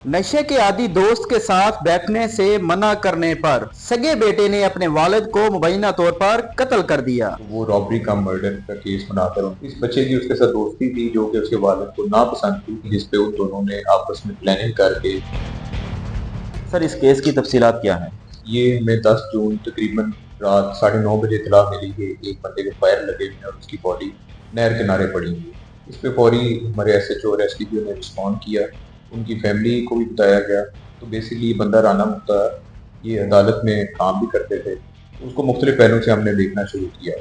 नशे के आदी दोस्त के साथ बैठने से मना करने पर सगे बेटे ने अपने वालिद को मुबैना तौर पर कत्ल कर दिया। वो रॉबरी का मर्डर का केस बनाकर इस बच्चे की उसके साथ दोस्ती थी जो कि उसके वालिद को नापसंद थी, जिसपे उन दोनों ने आपस में प्लानिंग करके। सर, इस केस की तफसीलात क्या है? ये हमें 10 जून तकरीबन रात 9:30 बजे इतला मिली है एक बंदे के फायर लगे हुए हैं और उसकी बॉडी नहर किनारे पड़ी हुई है। इस पे फौरी हमारे SHO और SDPO ने रिस्पॉन्ड किया, उनकी फैमिली को भी बताया गया। तो बेसिकली ये बंदा राना मुक्ता, ये अदालत में काम भी करते थे, उसको मुख्तलिफ पहलुओं से हमने देखना शुरू किया।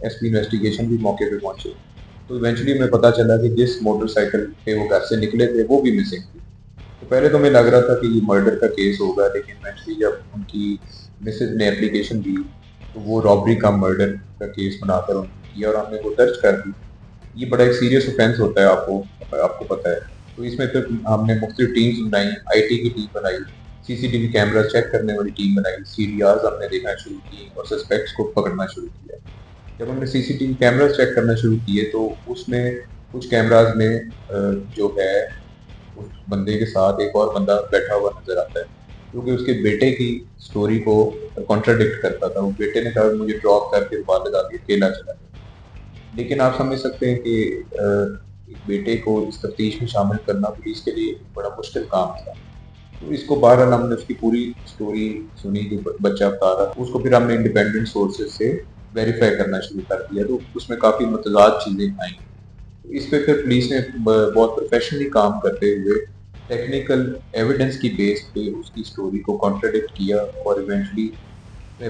SP इन्वेस्टिगेशन भी मौके पे पहुंचे, तो इवेंचुअली हमें पता चला कि जिस मोटरसाइकिल पे वो घर से निकले थे वो भी मिसिंग थी। तो पहले तो हमें लग रहा था कि ये मर्डर का केस होगा, लेकिन इवेंचुअली जब उनकी मिसेज ने एप्लीकेशन दी तो वो रॉबरी का मर्डर का केस बनाकर उन्होंने किया और हमने वो दर्ज कर दी। ये बड़ा एक सीरियस ऑफेंस होता है, आपको पता है। तो इसमें फिर हमने मुख्तलिफ टीम्स बनाई, IT की टीम बनाई, CCTV कैमरा चेक करने वाली टीम बनाई, CDRs हमने देखना शुरू की और सस्पेक्ट्स को पकड़ना शुरू किया। जब हमने CCTV कैमरा चेक करना शुरू किए तो उसमें कुछ कैमराज में जो है उस बंदे के साथ एक और बंदा बैठा हुआ नजर आता है, क्योंकि उसके बेटे की स्टोरी को कॉन्ट्राडिक्ट करता था। वो बेटे ने कहा मुझे ड्रॉप करके वालिद आगे अकेला चला गया। लेकिन आप समझ सकते हैं कि एक बेटे को इस तफ्तीश में शामिल करना पुलिस के लिए बड़ा मुश्किल काम था। तो इसको बहरहाल हमने उसकी पूरी स्टोरी सुनी, जो बच्चा बता रहा, उसको फिर हमने इंडिपेंडेंट सोर्सेज से वेरीफाई करना शुरू कर दिया, तो उसमें काफ़ी मुतजाद चीज़ें आई। तो इस पे फिर पुलिस ने बहुत प्रोफेशनली काम करते हुए टेक्निकल एविडेंस की बेस पे उसकी स्टोरी को कॉन्ट्राडिक्ट किया और इवेंचुअली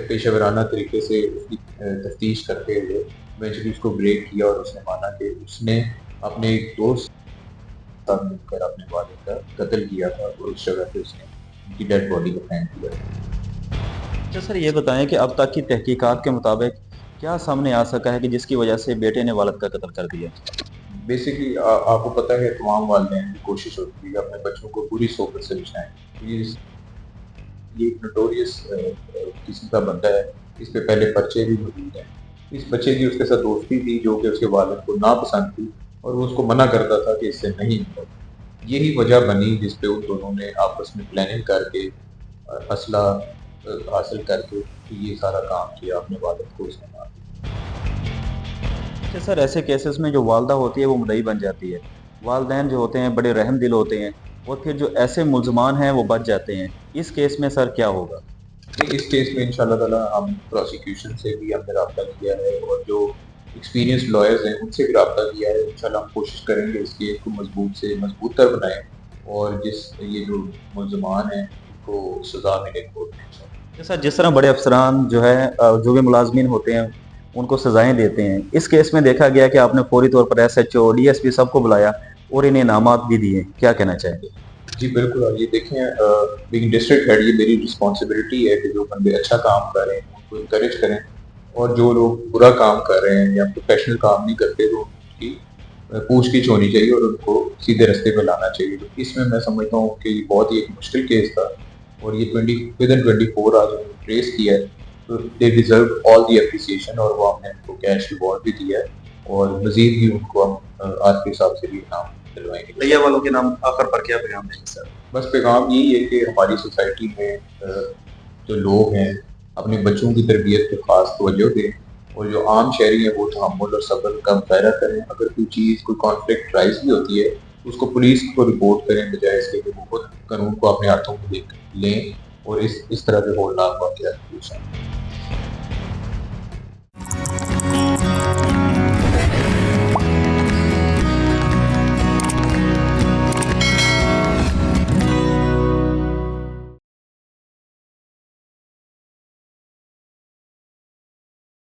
पेशेवराना तरीके से उसकी तफ्तीश करते हुए इवेंचुअली उसको ब्रेक किया और उसने माना कि उसने अपने एक दोस्त के साथ मिलकर अपने वालिद का कत्ल किया था और उस जगह पे उसने उनकी डेड बॉडी को फेंक दिया था। अच्छा सर, ये बताएं कि अब तक की तहकीकात के मुताबिक क्या सामने आ सका है कि जिसकी वजह से बेटे ने वालिद का कत्ल कर दिया? बेसिकली आपको पता है तमाम वालिदैन की कोशिश होती है अपने बच्चों को बुरी सोबत से बचाएं। ये एक नोटोरियस किस्म का बंदा है, इस पे पहले पर्चे भी मौजूद हैं। इस बच्चे की उसके साथ दोस्ती थी जो कि उसके वालिद को नापसंद थी और वो उसको मना करता था कि इससे नहीं मिलो। यही वजह बनी जिस पे उन दोनों ने आपस में प्लानिंग करके असला हासिल करके ये सारा काम किया, अपने वालिद को उसने मार दिया। अच्छा सर, ऐसे केसेस में जो वालदा होती है वो मुद्दई बन जाती है। वालदैन जो होते हैं बड़े रहम दिल होते हैं और फिर जो ऐसे मुल्ज़मान हैं वो बच जाते हैं। इस केस में सर क्या होगा? इस केस में इंशाल्लाह ताला हम प्रोसिक्यूशन से भी हमने रब्ता किया है और जो एक्सपीरियंस लॉयर्स हैं उनसे भी रब्ता किया है। इंशाल्लाह हम कोशिश करेंगे इस केस को मजबूत से मजबूतर बनाएं और ये जो मुल्ज़मान हैं उनको सज़ा मिले कोर्ट में इंशाल्लाह। अच्छा सर, जिस तरह बड़े अफसरान जो है जो भी मुलाजमीन होते हैं उनको सजाएं देते हैं, इस केस में देखा गया कि आपने फौरी तौर पर SHO, DSP सबको बुलाया और इन्हें इनामात भी दिए। क्या कहना चाहेंगे? जी बिल्कुल, और ये देखें बीइंग डिस्ट्रिक्ट हेड ये मेरी रिस्पॉन्सिबिलिटी है कि जो बंदे अच्छा काम कर रहे हैं उनको इंकरेज करें और जो लोग बुरा काम कर रहे हैं या प्रोफेशनल काम नहीं करते तो उनकी पूछगिछ होनी चाहिए और उनको सीधे रास्ते पे लाना चाहिए। तो इसमें मैं समझता हूँ कि ये बहुत ही एक मुश्किल केस था और ये 20 24 आज उन्होंने ट्रेस किया है, तो they deserve all the appreciation और वो हमने उनको कैश रिवॉर्ड भी दिया है और मजीद भी उनको हम RP साहब से भी इनाम दिलवाएंगे। भैया वालों के नाम आखिर पर क्या पैगाम देंगे सर? बस पैगाम यही है कि हमारी सोसाइटी में जो लोग हैं अपने बच्चों की तरबियत पे खास तवज्जो दें और जो आम शहरी हैं वो तहम्मुल और सब्र का मुजाहरा करें। अगर कोई कॉन्फ्लिक्ट राइज भी होती है तो उसको पुलिस को रिपोर्ट करें, बजाय इसके कि वो खुद कानून को अपने हाथों में लें और इस तरह के होलनाक वाक़यात